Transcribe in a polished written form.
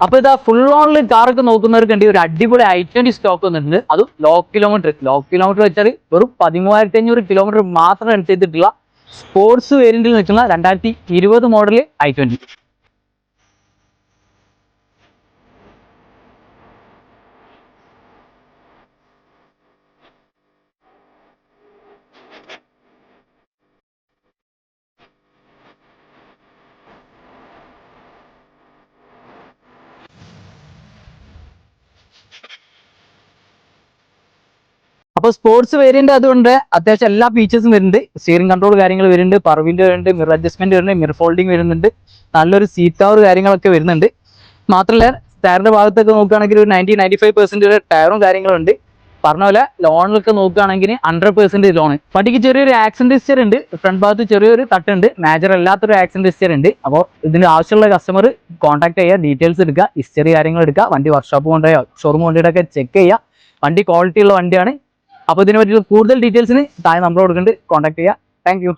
അപ്പൊ ഇതാ ഫുൾ ഓണിൽ കാറൊക്കെ നോക്കുന്നവർക്ക് വേണ്ടി ഒരു അടിപൊളി i20 സ്റ്റോക്ക് വന്നിട്ടുണ്ട്. അത് ലോ കിലോമീറ്റർ വെച്ചാൽ വെറും 13,500 കിലോമീറ്റർ മാത്രം റൺ ചെയ്തിട്ടുള്ള സ്പോർട്സ് വേരിയന്റിൽ നിൽക്കുന്ന 2020 മോഡൽ i20. അപ്പോൾ സ്പോർട്സ് വേരിയന്റ് അതുകൊണ്ട് അത്യാവശ്യം എല്ലാ ഫീച്ചേഴ്സും വരുന്നുണ്ട്. സ്റ്റിയറിംഗ് കൺട്രോൾ കാര്യങ്ങൾ വരുന്നുണ്ട്, പർവിൻ്റെ വരുന്നുണ്ട്, മിറർ അഡ്ജസ്റ്റ്മെന്റ് വരുന്നുണ്ട്, മിറർ ഫോൾഡിങ് വരുന്നുണ്ട്, നല്ലൊരു സീറ്റ് കവർ കാര്യങ്ങളൊക്കെ വരുന്നുണ്ട്. മാത്രമല്ല ടയറിന്റെ ഭാഗത്തൊക്കെ നോക്കുകയാണെങ്കിൽ ഒരു 90-95% ടയറും കാര്യങ്ങളും ഉണ്ട്. പറഞ്ഞ പോലെ ലോണിലൊക്കെ നോക്കുകയാണെങ്കിൽ 100% ലോണ്. വണ്ടിക്ക് ചെറിയൊരു ആക്സിഡന്റ് ഹിസ്റ്ററി ഉണ്ട്, ഫ്രണ്ട് ഭാഗത്ത് ചെറിയൊരു തട്ടുണ്ട്, മേജർ അല്ലാത്തൊരു ആക്സിഡന്റ് ഹിസ്റ്ററി ഉണ്ട്. അപ്പോൾ ഇതിന് ആവശ്യമുള്ള കസ്റ്റമർ കോൺടാക്ട് ചെയ്യുക, ഡീറ്റെയിൽസ് എടുക്കുക, ഹിസ്റ്ററി കാര്യങ്ങൾ എടുക്കുക, വണ്ടി വർക്ക്ഷോപ്പ് കൊണ്ടുപോയോ ഷോറൂം കൊണ്ടുപോയൊക്കെ ചെക്ക് ചെയ്യുക. വണ്ടി ക്വാളിറ്റി ഉള്ള വണ്ടിയാണ്. അപ്പോൾ ഇതിനെ പറ്റിയുള്ള കൂടുതൽ ഡീറ്റെയിൽസിന് താഴെ നമ്പർ കൊടുക്കുന്നുണ്ട്, കോൺടാക്ട് ചെയ്യുക. Thank you.